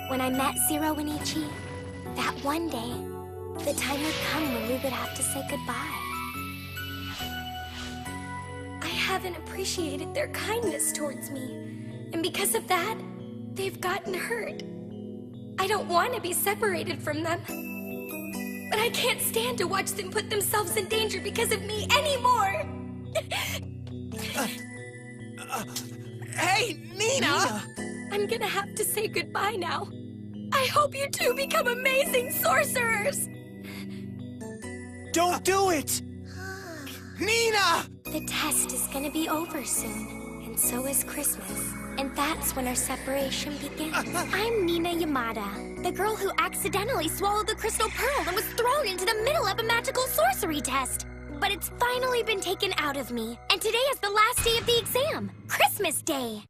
When I met Zero and Ichi, that one day, the time would come when we would have to say goodbye. I haven't appreciated their kindness towards me, and because of that, they've gotten hurt. I don't want to be separated from them, but I can't stand to watch them put themselves in danger because of me anymore. Hey, Nina! I'm gonna have to say goodbye now. I hope you two become amazing sorcerers! Don't do it! Nina! The test is gonna be over soon, and so is Christmas. And that's when our separation begins. I'm Nina Yamada, the girl who accidentally swallowed the crystal pearl and was thrown into the middle of a magical sorcery test. But it's finally been taken out of me, and today is the last day of the exam, Christmas Day.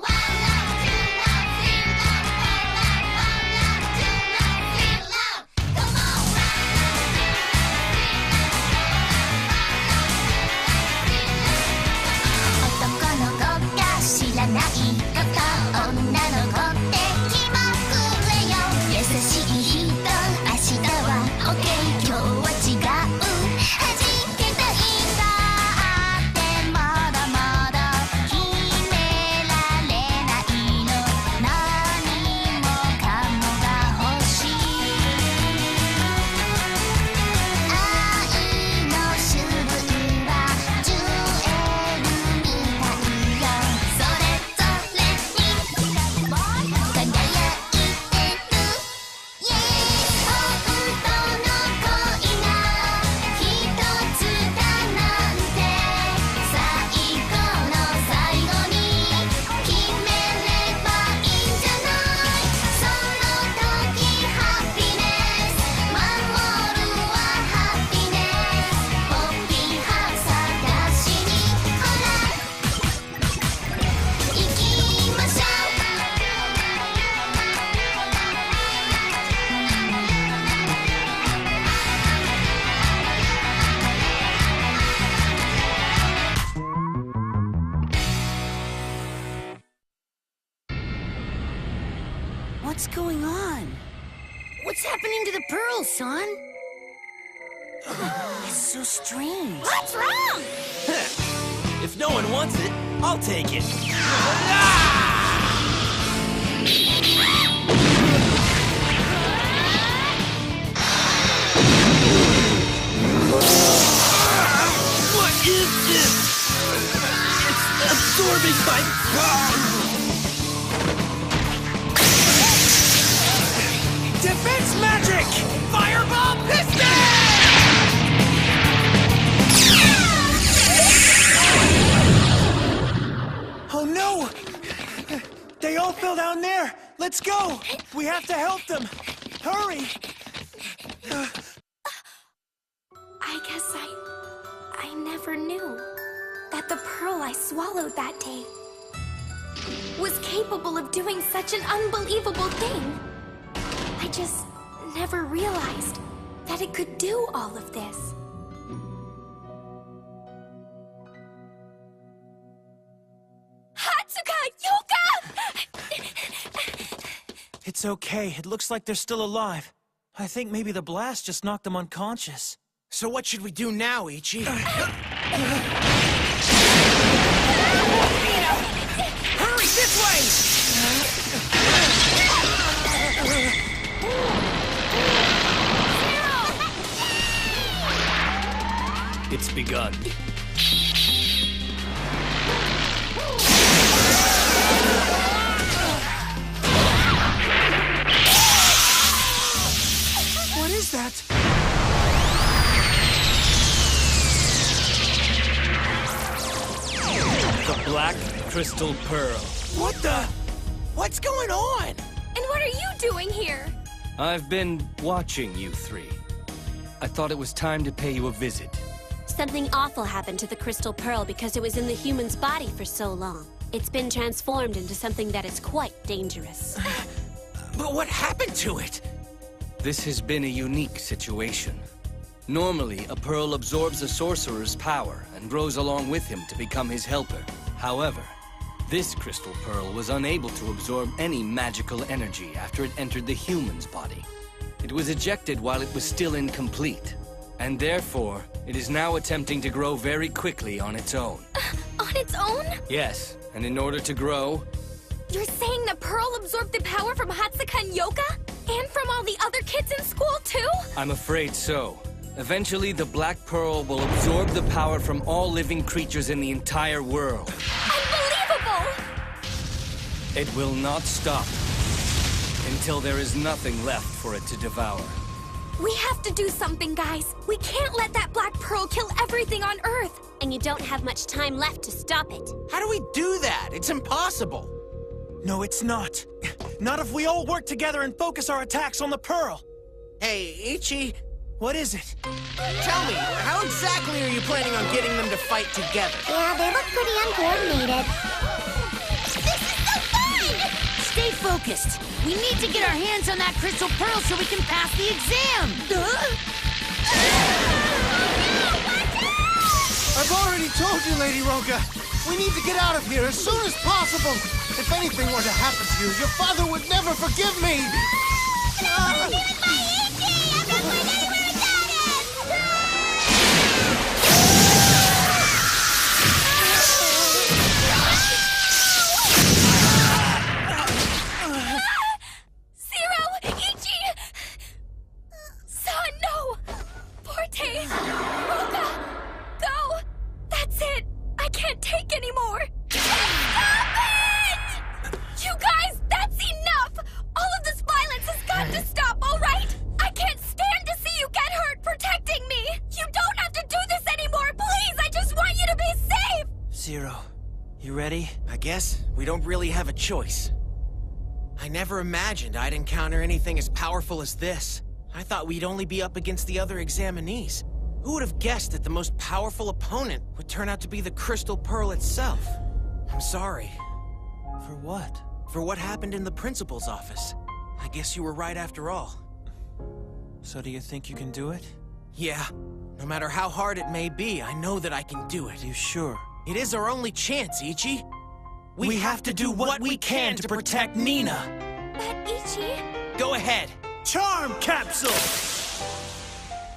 What's going on? What's happening to the pearl, son? It's so strange. What's wrong? If no one wants it, I'll take it. What is this? It's absorbing my... Defense magic! Fireball piston! Oh no! They all fell down there! Let's go! We have to help them! Hurry! I guess I never knew that the pearl I swallowed that day was capable of doing such an unbelievable thing. I just never realized that it could do all of this. Hatsuka! Yuka! It's okay. It looks like they're still alive. I think maybe the blast just knocked them unconscious. So what should we do now, Ichi? Hurry, this way! It's begun. What is that? The Black Crystal Pearl. What the? What's going on? And what are you doing here? I've been watching you three. I thought it was time to pay you a visit. Something awful happened to the Crystal Pearl because it was in the human's body for so long. It's been transformed into something that is quite dangerous. But what happened to it? This has been a unique situation. Normally, a pearl absorbs a sorcerer's power and grows along with him to become his helper. However, This crystal pearl was unable to absorb any magical energy after it entered the human's body. It was ejected while it was still incomplete. And therefore, it is now attempting to grow very quickly on its own. On its own? Yes, and in order to grow, You're saying the pearl absorbed the power from Hatsuka and Yoka? And from all the other kids in school, too? I'm afraid so. Eventually, the Black Pearl will absorb the power from all living creatures in the entire world. Unbelievable! It will not stop until there is nothing left for it to devour. We have to do something, guys. We can't let that black pearl kill everything on Earth. And you don't have much time left to stop it. How do we do that? It's impossible. No, it's not. Not if we all work together and focus our attacks on the pearl. Hey, Ichi, What is it? tell me, how exactly are you planning on getting them to fight together? Yeah, they look pretty uncoordinated. Stay focused. We need to get our hands on that crystal pearl so we can pass the exam. I've already told you, Lady Roga. We need to get out of here as soon as possible. If anything were to happen to you, your father would never forgive me. Zero! Ichi! Son, no! Forte! Roka! Go! That's it! I can't take anymore! Stop it! You guys, that's enough! All of this violence has got to stop, all right? I can't stand to see you get hurt protecting me! You don't have to do this anymore, please! I just want you to be safe! Zero, you ready? I guess we don't really have a choice. I never imagined I'd encounter anything as powerful as this. I thought we'd only be up against the other examinees. Who would have guessed that the most powerful opponent would turn out to be the Crystal Pearl itself? I'm sorry. For what? For what happened in the principal's office. I guess you were right after all. So do you think you can do it? Yeah. No matter how hard it may be, I know that I can do it. You sure? It is our only chance, Ichi. We have to do what we can to protect Nina. But Ichi... Go ahead. Charm capsule!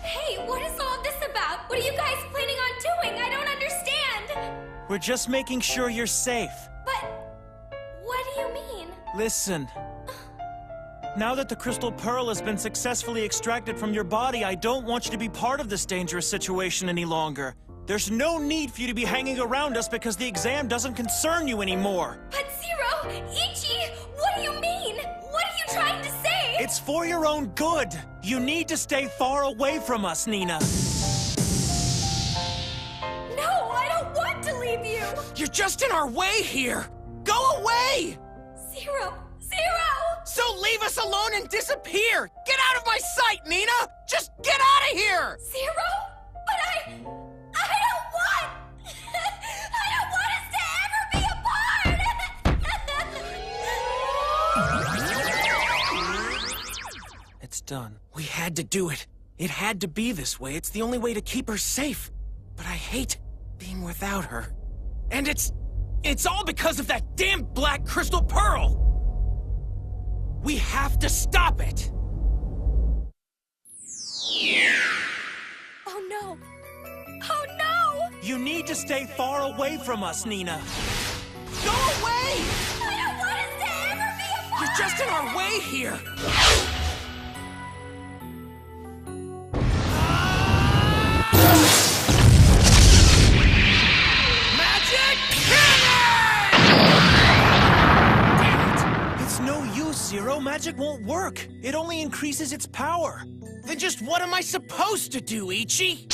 Hey, what is all this about? What are you guys planning on doing? I don't understand! We're just making sure you're safe. But... what do you mean? Listen. Now that the Crystal Pearl has been successfully extracted from your body, I don't want you to be part of this dangerous situation any longer. There's no need for you to be hanging around us because the exam doesn't concern you anymore. But Zero, Ichi, what do you mean? What are you trying to say? It's for your own good. You need to stay far away from us, Nina. No, I don't want to leave you! You're just in our way here! Go away! Zero! So leave us alone and disappear! Get out of my sight, Nina! Just get out of here! Zero? But I don't want... I don't want us to ever be apart! It's done. We had to do it. It had to be this way. It's the only way to keep her safe. But I hate being without her. And it's all because of that damn black crystal pearl! We have to stop it! Oh no! Oh no! You need to stay far away from us, Nina. Go away! I don't want us to ever be apart! You're just in our way here! Magic cannon! Damn it! It's no use, Zero. Magic won't work. It only increases its power. Then just what am I supposed to do, Ichi?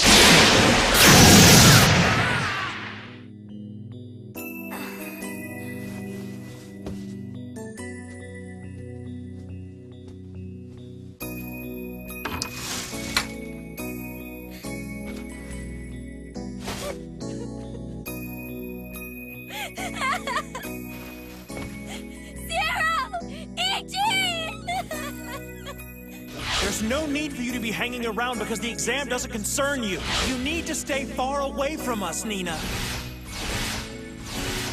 There's no need for you to be hanging around because the exam doesn't concern you. You need to stay far away from us, Nina.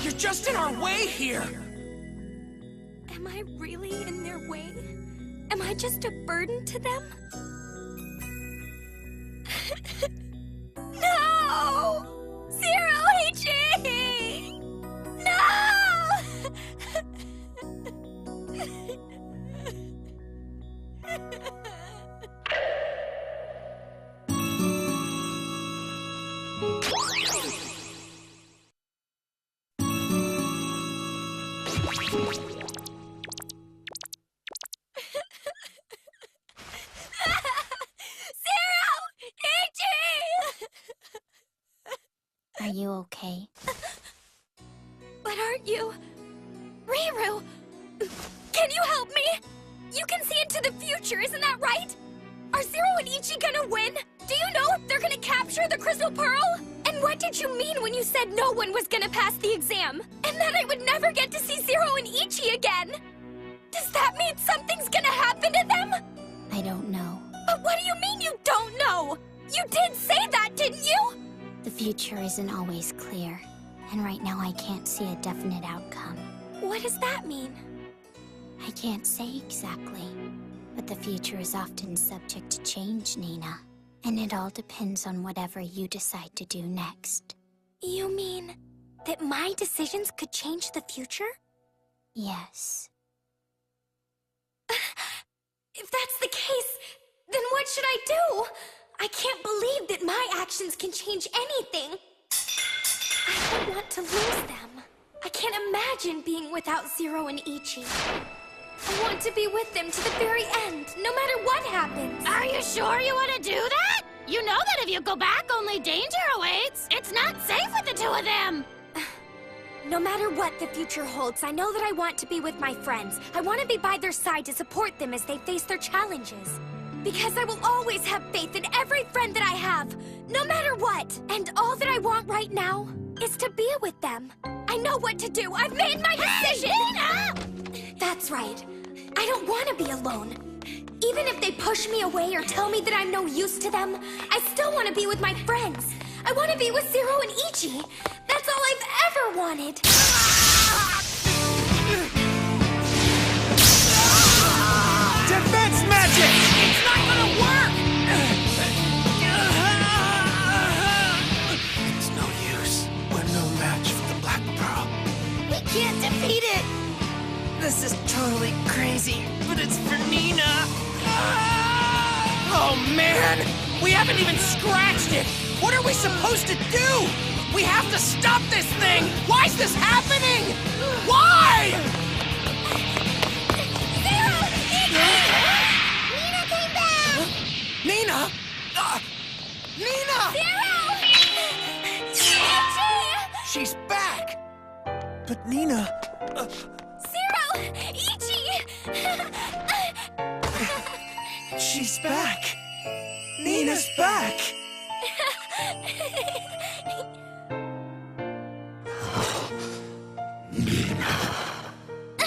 You're just in our way here! Am I really in their way? Am I just a burden to them? No! Zero Ichi! No! Are you okay? But aren't you... Riru! Can you help me? You can see into the future, isn't that right? Are Zero and Ichi gonna win? Do you know if they're gonna capture the Crystal Pearl? And what did you mean when you said no one was gonna pass the exam? And that I would never get to see Zero and Ichi again? Does that mean something's gonna happen to them? I don't know. But what do you mean you don't know? You did say that, didn't you? The future isn't always clear, and right now I can't see a definite outcome. What does that mean? I can't say exactly, but the future is often subject to change, Nina. And it all depends on whatever you decide to do next. You mean that my decisions could change the future? Yes. If that's the case, then what should I do? I can't believe that my actions can change anything. I don't want to lose them. I can't imagine being without Zero and Ichi. I want to be with them to the very end, no matter what happens. Are you sure you want to do that? You know that if you go back, only danger awaits. It's not safe with the two of them. No matter what the future holds, I know that I want to be with my friends. I want to be by their side to support them as they face their challenges. Because I will always have faith in every friend that I have, no matter what. And all that I want right now is to be with them. I know what to do. I've made my decision. Nina! That's right. I don't want to be alone. Even if they push me away or tell me that I'm no use to them, I still want to be with my friends. I want to be with Zero and Ichi. That's all I've ever wanted. Defense magic! It's not gonna work! It's no use. We're no match for the Black Pearl. We can't defeat it. This is totally crazy, but it's for Nina. Oh man! We haven't even scratched it! What are we supposed to do? We have to stop this thing! Why is this happening? Why? Nina came back! Nina? Nina! Zero! Ichi! She's back! But Nina... Zero! Ichi! she's back! Nina's back!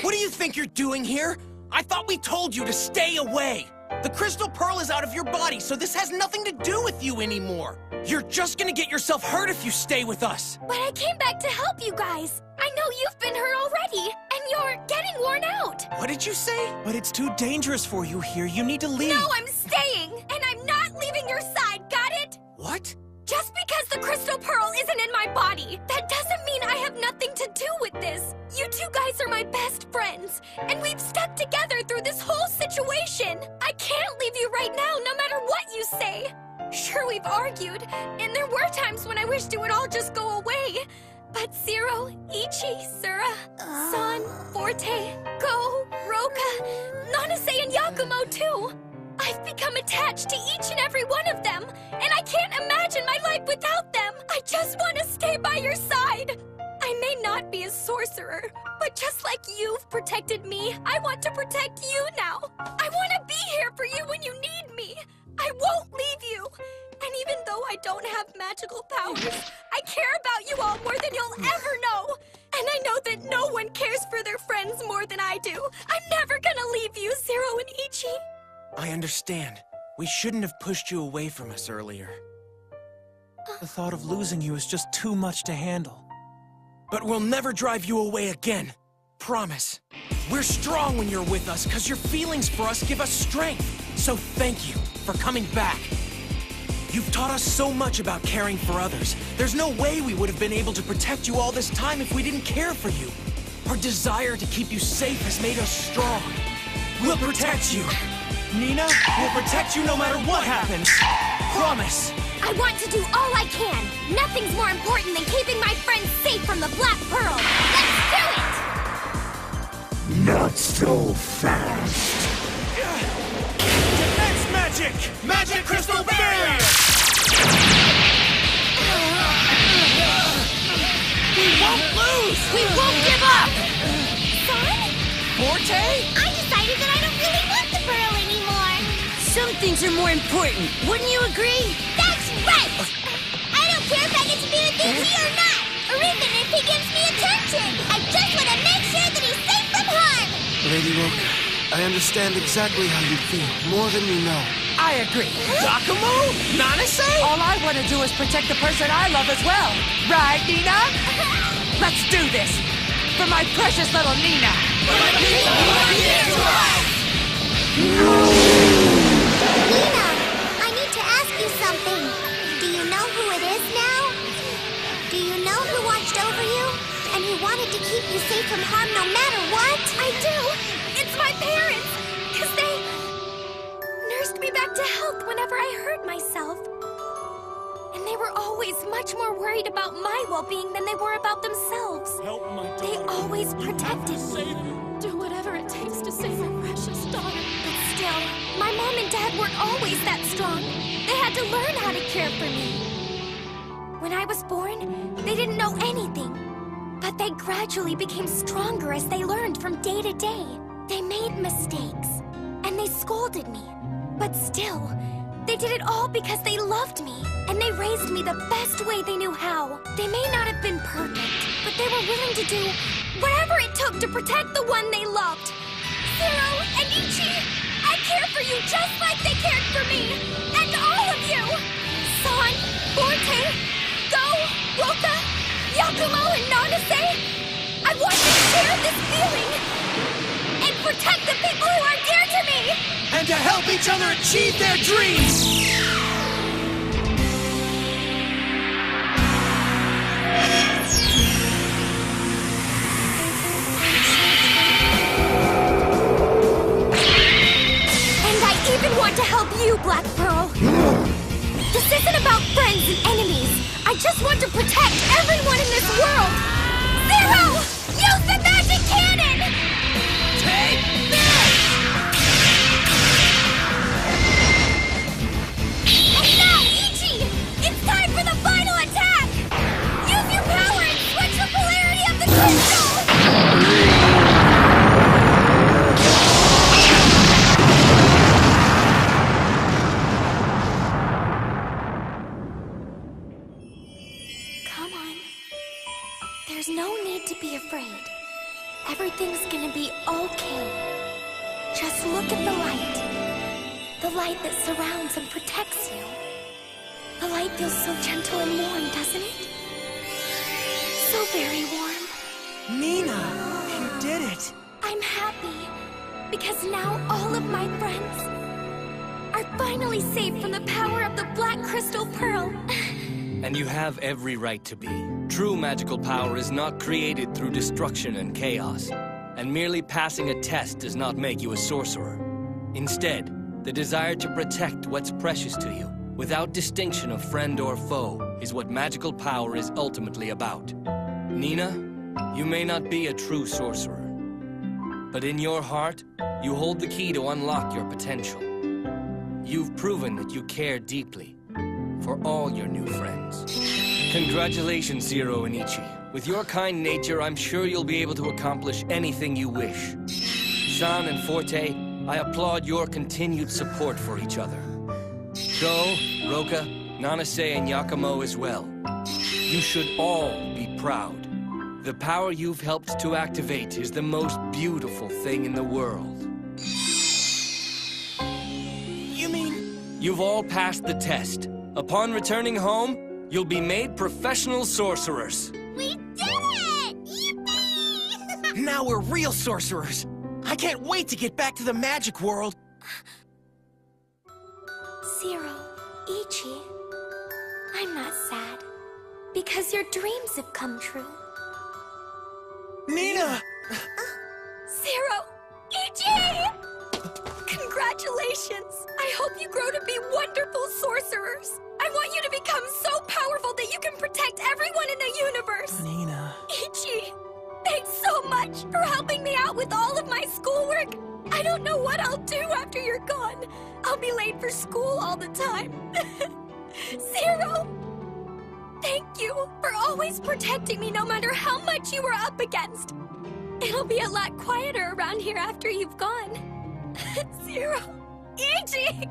What do you think you're doing here? I thought we told you to stay away. The Crystal Pearl is out of your body, so this has nothing to do with you anymore. You're just gonna get yourself hurt if you stay with us. But I came back to help you guys. I know you've been hurt already, and you're getting worn out. What did you say? But it's too dangerous for you here. You need to leave. No, I'm staying, and I'm not leaving your side, got it? What? Just because the Crystal Pearl isn't in my body, that doesn't mean I have nothing to do with this. You two guys are my best friends, and we've stuck together through this whole situation. I can't leave you right now, no matter what you say. Sure, we've argued, and there were times when I wished it would all just go away. But Zero, Ichi, Sura, San, Forte, Go, Roka, Nanase, and Yakumo too. I've become attached to each and every one of them, and I can't imagine my life without them. I just want to stay by your side. I may not be a sorcerer, but just like you've protected me, I want to protect you now. I want to be here for you when you need me. I won't leave you. And even though I don't have magical powers, I care about you all more than you'll ever know. And I know that no one cares for their friends more than I do. I'm never gonna leave you, Zero and Ichi. I understand. We shouldn't have pushed you away from us earlier. The thought of losing you is just too much to handle. But we'll never drive you away again. Promise. We're strong when you're with us, because your feelings for us give us strength. So thank you for coming back. You've taught us so much about caring for others. There's no way we would have been able to protect you all this time if we didn't care for you. Our desire to keep you safe has made us strong. We'll protect you. Nina, we'll protect you no matter what happens. Promise. I want to do all I can. Nothing's more important than keeping my friends safe from the Black Pearl. Let's do it! Not so fast. Defense magic! Magic crystal barrier! We won't lose! We won't give up! Son? Forte? I decided that I don't really want the pearl anymore. Some things are more important. Wouldn't you agree? That's right! I don't care if I get to be with Itchy or not, or even if he gives me attention. I just want to make sure that he's safe from harm. Lady Roka, I understand exactly how you feel, more than you know. I agree. Yakumo? Nanase? All I want to do is protect the person I love as well. Right, Nina? Let's do this. For my precious little Nina. Nina, I need to ask you something. Do you know who it is now? Do you know who watched over you? And who wanted to keep you safe from harm no matter what? I do. It's my parents. Because they nursed me back to health whenever I hurt myself. And they were always much more worried about my well-being than they were about themselves. Help my daughter. They always protected me. Do whatever it takes to save my precious daughter. But still, my mom and dad weren't always that strong. They had to learn how to care for me. When I was born, they didn't know anything. But they gradually became stronger as they learned from day to day. They made mistakes, and they scolded me. But still, they did it all because they loved me, and they raised me the best way they knew how. They may not have been perfect, but they were willing to do whatever it took to protect the one they loved. Zero and Ichi, I care for you just like they cared for me, and all of you! San, Forte, Go, Roka, Yakumo, and Nanase, I want to share this feeling and protect the people who are dear to me! And to help each other achieve their dreams! And I even want to help you, Black Pearl. This isn't about friends and enemies. I just want to protect everyone in this world. Zero! Use the magic cannon! Take this! And now, Ichi! It's time for the final attack! Use your power and switch the polarity of the crystal! Come on. There's no need to be afraid. Everything's gonna be okay. Just look at the light. The light that surrounds and protects you. The light feels so gentle and warm, doesn't it? So very warm. Nina, you did it. I'm happy. Because now all of my friends are finally safe from the power of the Black Crystal Pearl. And you have every right to be. True magical power is not created through destruction and chaos. And merely passing a test does not make you a sorcerer. Instead, the desire to protect what's precious to you, without distinction of friend or foe, is what magical power is ultimately about. Nina, you may not be a true sorcerer. But in your heart, you hold the key to unlock your potential. You've proven that you care deeply for all your new friends. Congratulations, Zero and Ichi. With your kind nature, I'm sure you'll be able to accomplish anything you wish. San and Forte, I applaud your continued support for each other. Go, Roka, Nanase, and Yakumo as well. You should all be proud. The power you've helped to activate is the most beautiful thing in the world. You mean... You've all passed the test. Upon returning home, you'll be made professional sorcerers. We did it! Now we're real sorcerers. I can't wait to get back to the magic world. Zero, Ichi, I'm not sad. Because your dreams have come true. Nina! Zero, Ichi! Congratulations! I hope you grow to be wonderful sorcerers. I want you to become so powerful that you can protect everyone in the universe. Nina. Ichi, thanks so much for helping me out with all of my schoolwork. I don't know what I'll do after you're gone. I'll be late for school all the time. Zero, thank you for always protecting me no matter how much you were up against. It'll be a lot quieter around here after you've gone. Zero, Ichi,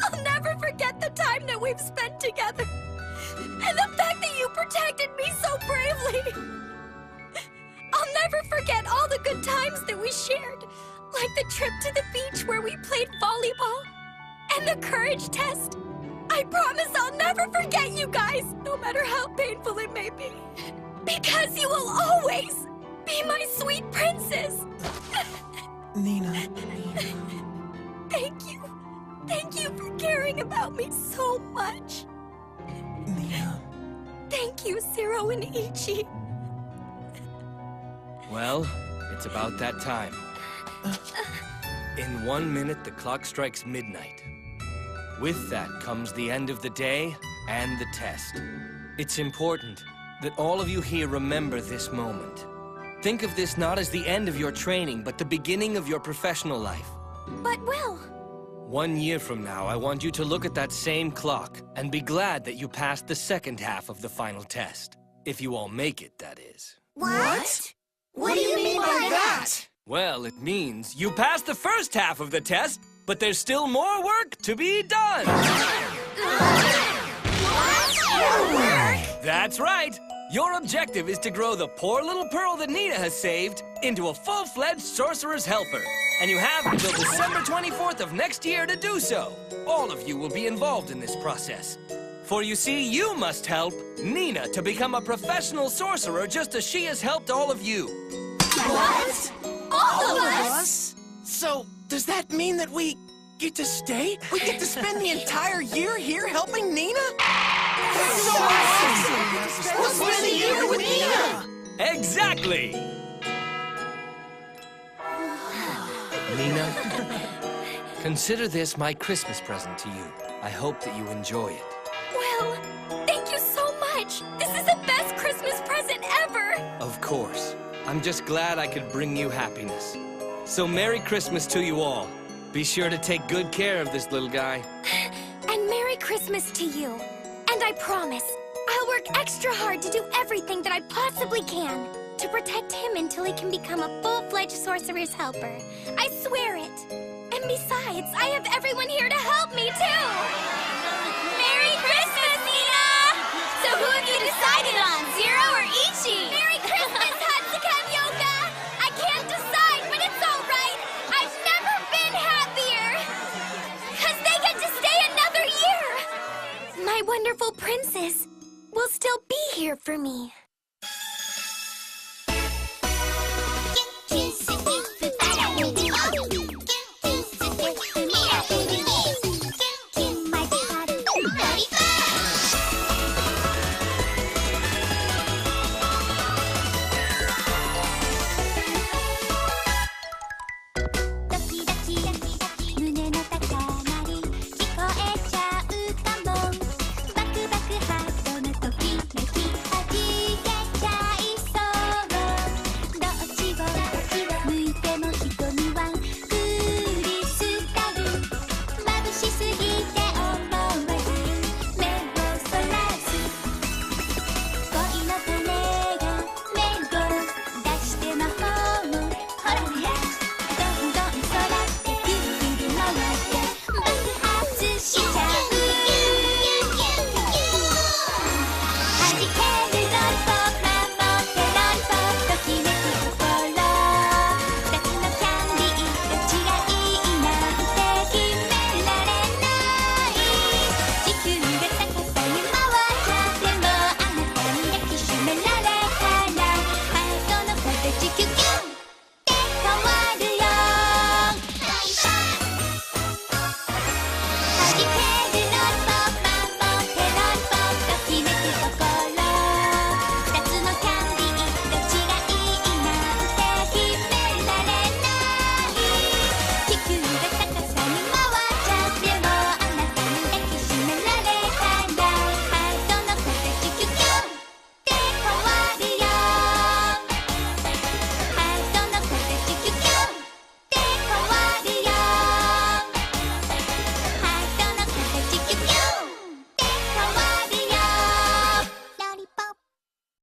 I'll never forget the time that we've spent together. And the fact that you protected me so bravely. I'll never forget all the good times that we shared. Like the trip to the beach where we played volleyball. And the courage test. I promise I'll never forget you guys, no matter how painful it may be. Because you will always be my sweet princess. Nina. Thank you. Thank you for caring about me so much. Nina. Thank you, Zero and Ichi. Well, it's about that time. In 1 minute, the clock strikes midnight. With that comes the end of the day and the test. It's important that all of you here remember this moment. Think of this not as the end of your training, but the beginning of your professional life. But Will... 1 year from now, I want you to look at that same clock and be glad that you passed the second half of the final test. If you all make it, that is. What? What do you mean by that? Well, it means you passed the first half of the test, but there's still more work to be done. More work? That's right. Your objective is to grow the poor little pearl that Nina has saved into a full-fledged sorcerer's helper. And you have until December 24th of next year to do so. All of you will be involved in this process. For you see, you must help Nina to become a professional sorcerer just as she has helped all of you. What? All of us? So, does that mean that we get to stay? We get to spend the entire year here helping Nina? That's so awesome! We'll spend the year with Nina! Exactly! Nina, consider this my Christmas present to you. I hope that you enjoy it. Will, thank you so much. This is the best Christmas present ever. Of course. I'm just glad I could bring you happiness. So Merry Christmas to you all. Be sure to take good care of this little guy. And Merry Christmas to you. And I promise, I'll work extra hard to do everything that I possibly can to protect him until he can become a full-fledged sorcerer's helper. I swear it. And besides, I have everyone here to help me, too. Merry Christmas, Nina! So who have you decided on, Zero or Ichi? Merry Christmas, Hatsuka and Yoka! I can't decide, but it's all right. I've never been happier. Because they get to stay another year. My wonderful princess will still be here for me.